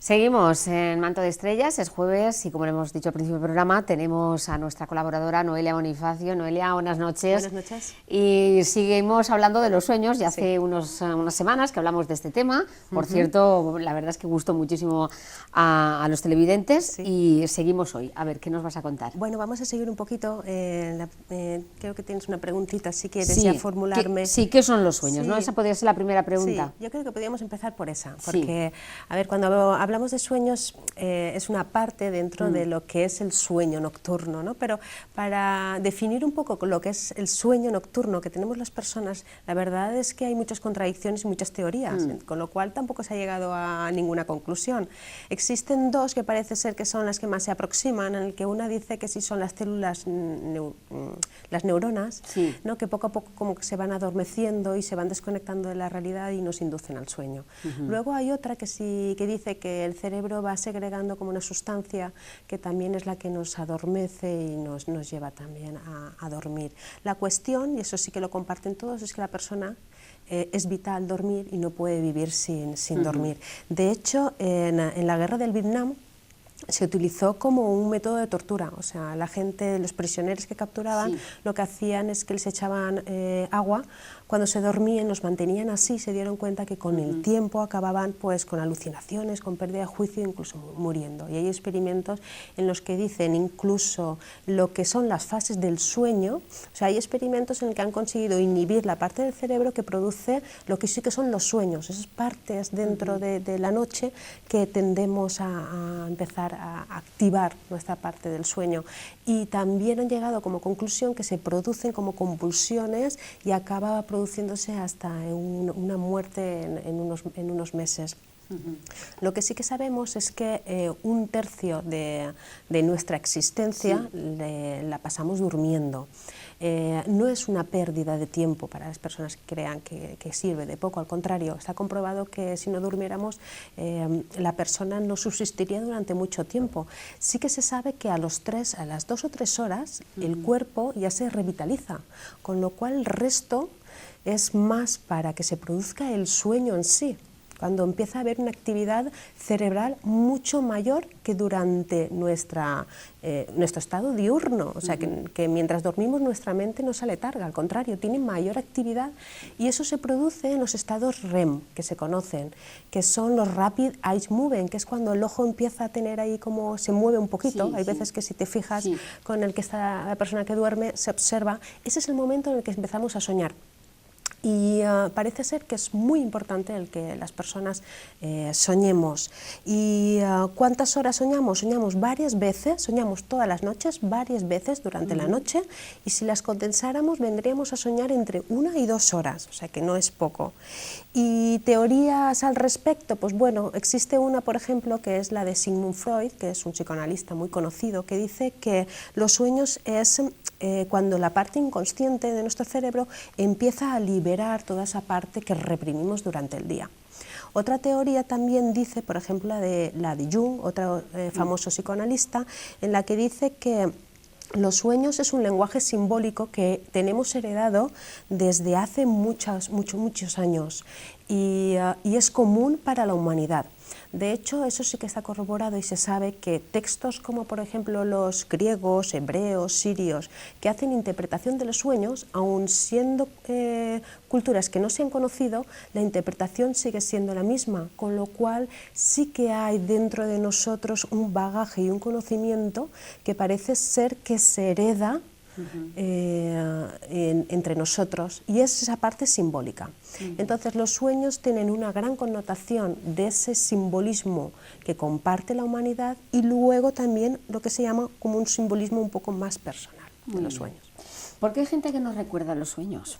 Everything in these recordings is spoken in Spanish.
Seguimos en Manto de Estrellas, es jueves y como le hemos dicho al principio del programa, tenemos a nuestra colaboradora Noelia Bonifacio. Noelia, buenas noches. Buenas noches. Y seguimos hablando de los sueños, ya hace unas semanas que hablamos de este tema. Por cierto, la verdad es que gustó muchísimo a los televidentes y seguimos hoy. A ver, ¿qué nos vas a contar? Bueno, vamos a seguir un poquito, creo que tienes una preguntita, si quieres ya formularme. ¿Qué son los sueños? ¿No? Esa podría ser la primera pregunta. Sí, yo creo que podríamos empezar por esa, porque, a ver, cuando hablamos de sueños es una parte dentro de lo que es el sueño nocturno, ¿no? Pero para definir un poco lo que es el sueño nocturno que tenemos las personas, la verdad es que hay muchas contradicciones y muchas teorías, con lo cual tampoco se ha llegado a ninguna conclusión. Existen dos que parece ser que son las que más se aproximan, en el que una dice que sí son las células, las neuronas, ¿no? Que poco a poco como que se van adormeciendo y se van desconectando de la realidad y nos inducen al sueño. Luego hay otra que dice que el cerebro va segregando como una sustancia que también es la que nos adormece y nos lleva también a dormir. La cuestión, y eso sí que lo comparten todos, es que la persona es vital dormir y no puede vivir sin dormir. De hecho, en la guerra del Vietnam se utilizó como un método de tortura, o sea, la gente, los prisioneros que capturaban, lo que hacían es que les echaban agua, cuando se dormían los mantenían así, se dieron cuenta que con el tiempo acababan pues con alucinaciones, con pérdida de juicio, incluso muriendo. Y hay experimentos en los que dicen incluso lo que son las fases del sueño, o sea, hay experimentos en los que han conseguido inhibir la parte del cerebro que produce lo que sí que son los sueños, esas partes dentro de la noche que tendemos a empezar a activar nuestra parte del sueño. Y también han llegado como conclusión que se producen como convulsiones y acaba produciéndose hasta una muerte en unos meses. Lo que sí que sabemos es que un tercio de nuestra existencia la pasamos durmiendo. No es una pérdida de tiempo para las personas que crean que sirve de poco, al contrario, está comprobado que si no durmiéramos la persona no subsistiría durante mucho tiempo. Sí que se sabe que a las 2 o 3 horas el cuerpo ya se revitaliza, con lo cual el resto es más para que se produzca el sueño en sí, cuando empieza a haber una actividad cerebral mucho mayor que durante nuestro estado diurno, o sea, que mientras dormimos nuestra mente no se aletarga, al contrario, tiene mayor actividad y eso se produce en los estados REM, que se conocen, que son los Rapid Eye Movement, que es cuando el ojo empieza a tener ahí como se mueve un poquito, hay veces que si te fijas con el que está la persona que duerme, se observa, ese es el momento en el que empezamos a soñar. Y parece ser que es muy importante el que las personas soñemos. ¿Y cuántas horas soñamos? Soñamos varias veces, soñamos todas las noches, varias veces durante la noche, y si las condensáramos vendríamos a soñar entre 1 y 2 horas, o sea que no es poco. ¿Y teorías al respecto? Pues bueno, existe una, por ejemplo, que es la de Sigmund Freud, que es un psicoanalista muy conocido, que dice que los sueños es cuando la parte inconsciente de nuestro cerebro empieza a liberar toda esa parte que reprimimos durante el día. Otra teoría también dice, por ejemplo, la de Jung, otro famoso psicoanalista, en la que dice que los sueños es un lenguaje simbólico que tenemos heredado desde hace muchos años y es común para la humanidad. De hecho, eso sí que está corroborado y se sabe que textos como por ejemplo los griegos, hebreos, sirios, que hacen interpretación de los sueños, aun siendo culturas que no se han conocido, la interpretación sigue siendo la misma, con lo cual sí que hay dentro de nosotros un bagaje y un conocimiento que parece ser que se hereda entre nosotros, y es esa parte simbólica. Entonces los sueños tienen una gran connotación de ese simbolismo que comparte la humanidad y luego también lo que se llama como un simbolismo un poco más personal de los sueños. ¿Por qué hay gente que no recuerda los sueños?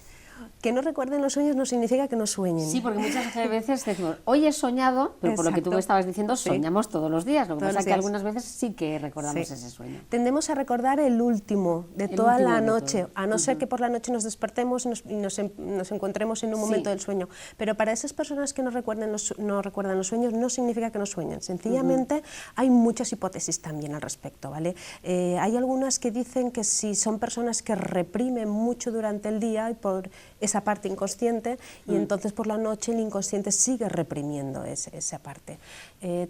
Que no recuerden los sueños no significa que no sueñen. Sí, porque muchas veces decimos, hoy he soñado, pero por lo que tú me estabas diciendo, soñamos todos los días. Lo que pasa es que algunas veces sí que recordamos ese sueño. Tendemos a recordar el último de toda la noche, a no ser que por la noche nos despertemos y nos encontremos en un momento del sueño. Pero para esas personas que no recuerdan los sueños no significa que no sueñen. Sencillamente hay muchas hipótesis también al respecto, ¿vale? Hay algunas que dicen que si son personas que reprimen mucho durante el día y por esa parte inconsciente y entonces por la noche el inconsciente sigue reprimiendo esa parte.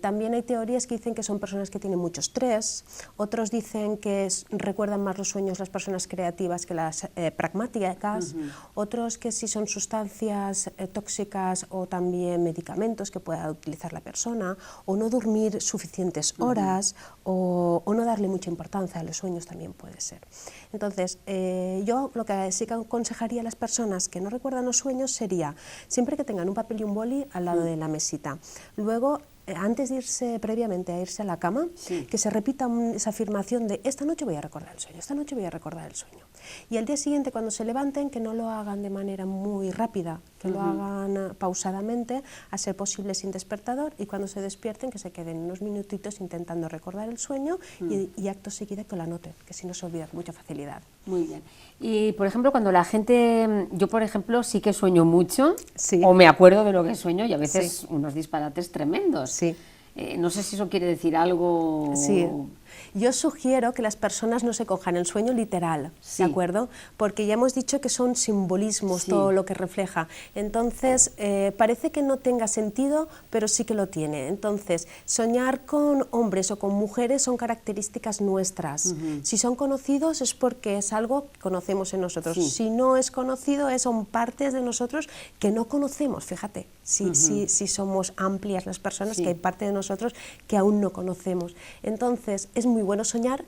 También hay teorías que dicen que son personas que tienen mucho estrés, otros dicen que recuerdan más los sueños las personas creativas que las pragmáticas, otros que si son sustancias tóxicas o también medicamentos que pueda utilizar la persona, o no dormir suficientes horas, o no darle mucha importancia a los sueños también puede ser. Entonces, yo lo que sí que aconsejaría a las personas que no recuerdan los sueños sería, siempre que tengan un papel y un boli al lado de la mesita, luego antes de irse, previamente a irse a la cama, que se repita esa afirmación de esta noche voy a recordar el sueño, esta noche voy a recordar el sueño. Y al día siguiente cuando se levanten que no lo hagan de manera muy rápida, que lo hagan pausadamente, a ser posible sin despertador, y cuando se despierten que se queden unos minutitos intentando recordar el sueño y acto seguido que lo anoten, que si no se olvida con mucha facilidad. Muy bien. Y por ejemplo, cuando la gente, yo por ejemplo sí que sueño mucho, Sí. o me acuerdo de lo que sueño y a veces Sí. unos disparates tremendos. Sí. No sé si eso quiere decir algo. Sí. Yo sugiero que las personas no se cojan el sueño literal, Sí. ¿de acuerdo? Porque ya hemos dicho que son simbolismos, Sí. todo lo que refleja. Entonces, parece que no tenga sentido, pero sí que lo tiene. Entonces, soñar con hombres o con mujeres son características nuestras. Si son conocidos es porque es algo que conocemos en nosotros. Sí. Si no es conocido, son partes de nosotros que no conocemos, fíjate. Si somos amplias las personas, Sí. que hay parte de nosotros que aún no conocemos. Entonces, es muy bueno soñar,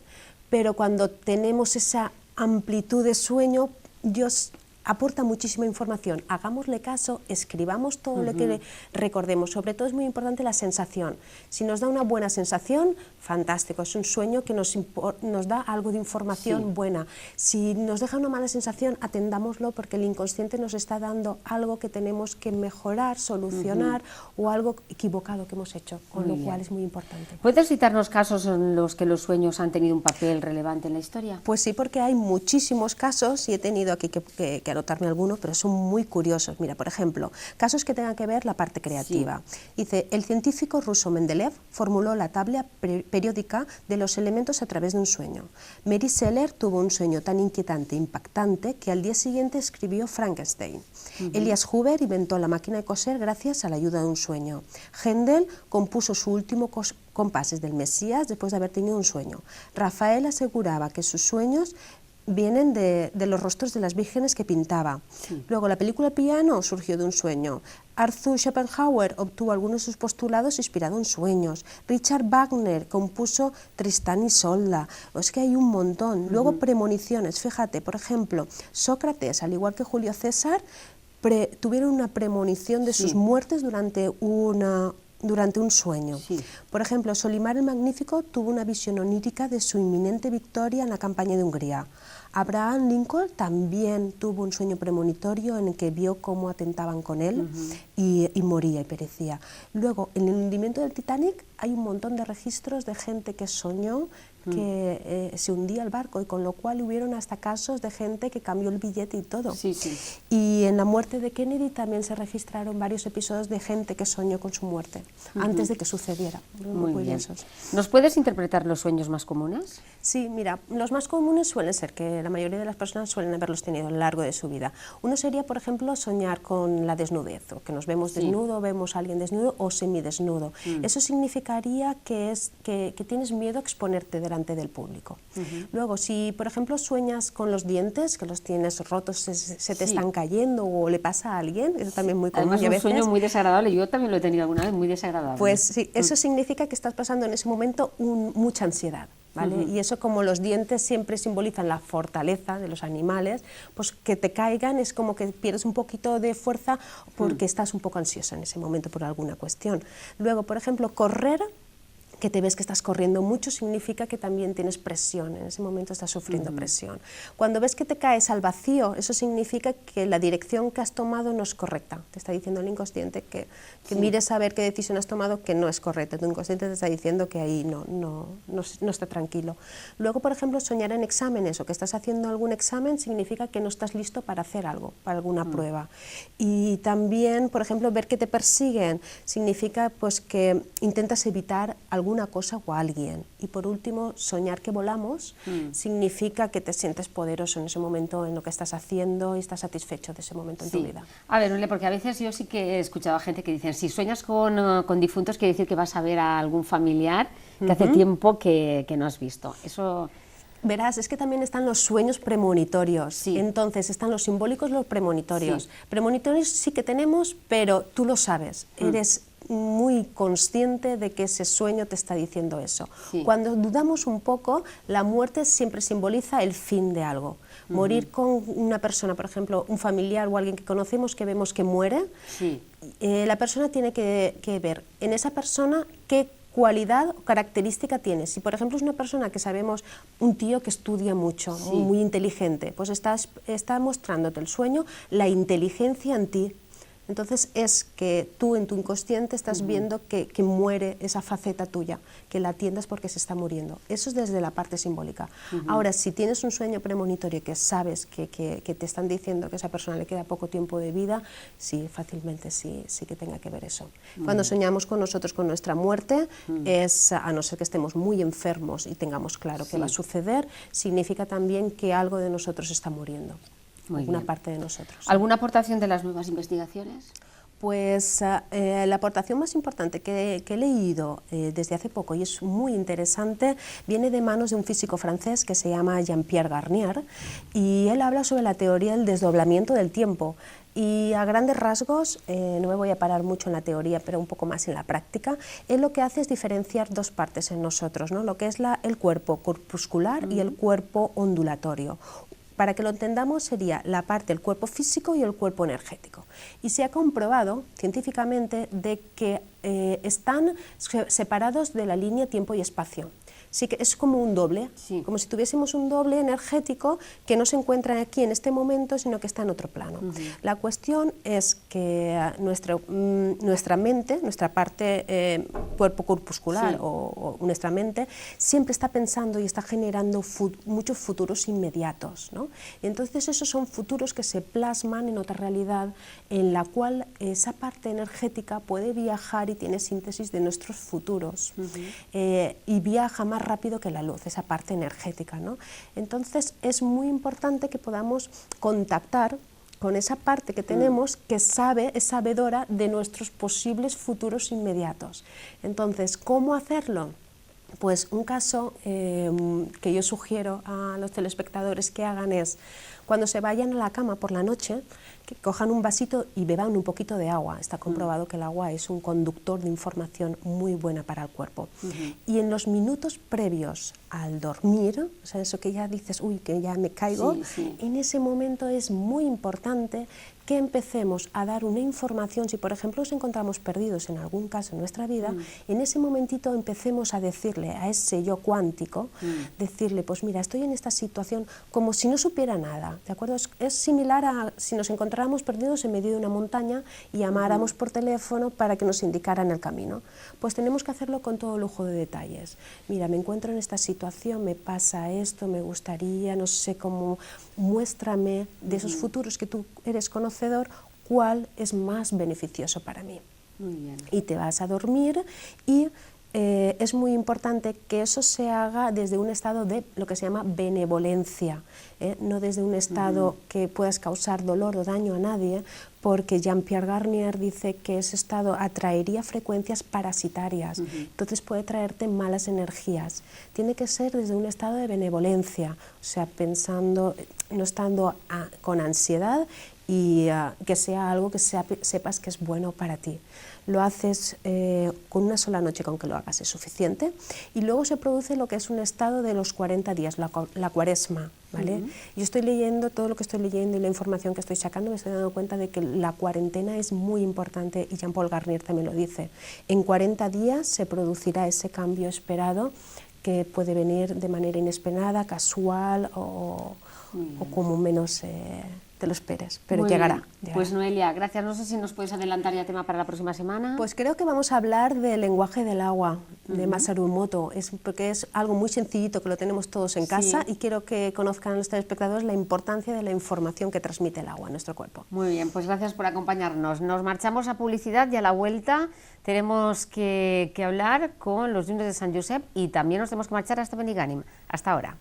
pero cuando tenemos esa amplitud de sueño, Dios aporta muchísima información. Hagámosle caso, escribamos todo lo que recordemos. Sobre todo es muy importante la sensación. Si nos da una buena sensación, fantástico, es un sueño que nos da algo de información buena. Si nos deja una mala sensación, atendámoslo porque el inconsciente nos está dando algo que tenemos que mejorar, solucionar o algo equivocado que hemos hecho, con lo cual es muy importante. ¿Puedes citarnos casos en los que los sueños han tenido un papel relevante en la historia? Pues sí, porque hay muchísimos casos y he tenido aquí que anotarme algunos, pero son muy curiosos. Mira, por ejemplo, casos que tengan que ver la parte creativa. Dice, el científico ruso Mendeleev formuló la tabla periódica de los elementos a través de un sueño. Mary Shelley tuvo un sueño tan inquietante e impactante que al día siguiente escribió Frankenstein. Elias Huber inventó la máquina de coser gracias a la ayuda de un sueño. Händel compuso su último compases del Mesías después de haber tenido un sueño. Rafael aseguraba que sus sueños vienen de los rostros de las vírgenes que pintaba. Luego, la película Piano surgió de un sueño. Arthur Schopenhauer obtuvo algunos de sus postulados inspirado en sueños. Richard Wagner compuso Tristán y Isolda. Es que hay un montón. Luego, premoniciones. Fíjate, por ejemplo, Sócrates, al igual que Julio César, tuvieron una premonición de sus muertes durante un sueño. Por ejemplo, Solimar el Magnífico tuvo una visión onírica de su inminente victoria en la campaña de Hungría. Abraham Lincoln también tuvo un sueño premonitorio en el que vio cómo atentaban con él y moría y perecía. Luego, en el hundimiento del Titanic hay un montón de registros de gente que soñó que se hundía el barco y con lo cual hubieron hasta casos de gente que cambió el billete y todo. Y en la muerte de Kennedy también se registraron varios episodios de gente que soñó con su muerte antes de que sucediera. Muy bien. ¿Nos puedes interpretar los sueños más comunes? Sí, mira, los más comunes suelen ser que la mayoría de las personas suelen haberlos tenido a lo largo de su vida. Uno sería, por ejemplo, soñar con la desnudez, o que nos vemos desnudo, vemos a alguien desnudo o semidesnudo. Eso significaría que tienes miedo a exponerte delante del público. Luego, si por ejemplo sueñas con los dientes, que los tienes rotos, se te están cayendo o le pasa a alguien, eso también es muy común. Además, es un sueño muy desagradable, yo también lo he tenido alguna vez, muy desagradable. Pues sí, eso significa que estás pasando en ese momento mucha ansiedad. ¿Vale? Y eso, como los dientes siempre simbolizan la fortaleza de los animales, pues que te caigan es como que pierdes un poquito de fuerza porque estás un poco ansiosa en ese momento por alguna cuestión. Luego, por ejemplo, correr, que te ves que estás corriendo mucho, significa que también tienes presión, en ese momento estás sufriendo presión. Cuando ves que te caes al vacío, eso significa que la dirección que has tomado no es correcta. Te está diciendo el inconsciente que mires a ver qué decisión has tomado que no es correcta. Tu inconsciente te está diciendo que ahí no está tranquilo. Luego, por ejemplo, soñar en exámenes o que estás haciendo algún examen significa que no estás listo para hacer algo, para alguna prueba. Y también, por ejemplo, ver que te persiguen significa pues que intentas evitar algún alguna cosa o alguien. Y por último, soñar que volamos significa que te sientes poderoso en ese momento en lo que estás haciendo y estás satisfecho de ese momento en tu vida. A ver, Nule, porque a veces yo sí que he escuchado a gente que dicen, si sueñas con difuntos quiere decir que vas a ver a algún familiar que hace tiempo que no has visto. Eso... Verás, es que también están los sueños premonitorios, Sí. Entonces están los simbólicos y los premonitorios. Sí. Premonitorios sí que tenemos, pero tú lo sabes, eres muy consciente de que ese sueño te está diciendo eso. Sí. Cuando dudamos un poco, la muerte siempre simboliza el fin de algo. Morir con una persona, por ejemplo, un familiar o alguien que conocemos que vemos que muere, sí. La persona tiene que ver en esa persona qué cualidad o característica tiene. Si por ejemplo es una persona que sabemos, un tío que estudia mucho, sí. muy inteligente, pues está mostrándote el sueño, la inteligencia en ti. Entonces es que tú en tu inconsciente estás viendo que muere esa faceta tuya, que la atiendas porque se está muriendo. Eso es desde la parte simbólica. Ahora, si tienes un sueño premonitorio que sabes que te están diciendo que a esa persona le queda poco tiempo de vida, sí, fácilmente sí que tenga que ver eso. Cuando soñamos con nosotros con nuestra muerte, es, a no ser que estemos muy enfermos y tengamos claro que va a suceder, significa también que algo de nosotros está muriendo. Una parte de nosotros. ¿Alguna aportación de las nuevas investigaciones? Pues la aportación más importante que he leído desde hace poco, y es muy interesante, viene de manos de un físico francés que se llama Jean-Pierre Garnier, y él habla sobre la teoría del desdoblamiento del tiempo. Y a grandes rasgos, no me voy a parar mucho en la teoría, pero un poco más en la práctica, él lo que hace es diferenciar dos partes en nosotros, ¿no? Lo que es el cuerpo corpuscular y el cuerpo ondulatorio. Para que lo entendamos sería la parte del cuerpo físico y el cuerpo energético. Y se ha comprobado científicamente de que están separados de la línea tiempo y espacio. Sí que es como un doble, sí. Como si tuviésemos un doble energético que no se encuentra aquí en este momento, sino que está en otro plano. La cuestión es que nuestra mente, nuestra parte cuerpo corpuscular, sí. o nuestra mente, siempre está pensando y está generando muchos futuros inmediatos, ¿no? Y entonces esos son futuros que se plasman en otra realidad en la cual esa parte energética puede viajar y tiene síntesis de nuestros futuros, y viaja más rápido que la luz, esa parte energética, ¿no? Entonces es muy importante que podamos contactar con esa parte que tenemos que es sabedora de nuestros posibles futuros inmediatos. Entonces, ¿cómo hacerlo? Pues un caso que yo sugiero a los telespectadores que hagan es, cuando se vayan a la cama por la noche, que cojan un vasito y beban un poquito de agua. Está comprobado que el agua es un conductor de información muy buena para el cuerpo. Y en los minutos previos al dormir, o sea, eso que ya dices, uy, que ya me caigo, en ese momento es muy importante que empecemos a dar una información. Si por ejemplo nos encontramos perdidos en algún caso en nuestra vida, en ese momentito empecemos a decirle a ese yo cuántico, decirle, pues mira, estoy en esta situación como si no supiera nada, ¿de acuerdo? Es similar a si nos encontráramos perdidos en medio de una montaña y llamáramos por teléfono para que nos indicaran el camino. Pues tenemos que hacerlo con todo lujo de detalles. Mira, me encuentro en esta situación, me pasa esto, me gustaría, no sé cómo, muéstrame de esos futuros que tú eres conocedor, cuál es más beneficioso para mí. Muy bien. Y te vas a dormir y es muy importante que eso se haga desde un estado de lo que se llama benevolencia, no desde un estado que puedas causar dolor o daño a nadie, porque Jean-Pierre Garnier dice que ese estado atraería frecuencias parasitarias, entonces puede traerte malas energías. Tiene que ser desde un estado de benevolencia, o sea, pensando, no estando con ansiedad, y que sea algo que sepas que es bueno para ti. Lo haces con una sola noche, con que lo hagas es suficiente, y luego se produce lo que es un estado de los 40 días, la cuaresma, ¿vale? Yo estoy leyendo, todo lo que estoy leyendo y la información que estoy sacando, me estoy dando cuenta de que la cuarentena es muy importante, y Jean-Paul Garnier también lo dice. En 40 días se producirá ese cambio esperado, que puede venir de manera inesperada, casual o como menos te lo esperes, pero Muy llegará, bien. llegará. Pues Noelia, gracias. No sé si nos puedes adelantar ya tema para la próxima semana. Pues creo que vamos a hablar del lenguaje del agua, de Masaru Emoto, porque es algo muy sencillito que lo tenemos todos en casa y quiero que conozcan los telespectadores la importancia de la información que transmite el agua a nuestro cuerpo. Muy bien, pues gracias por acompañarnos. Nos marchamos a publicidad y a la vuelta tenemos que hablar con los niños de San Josep y también nos tenemos que marchar hasta Benigànim. Hasta ahora.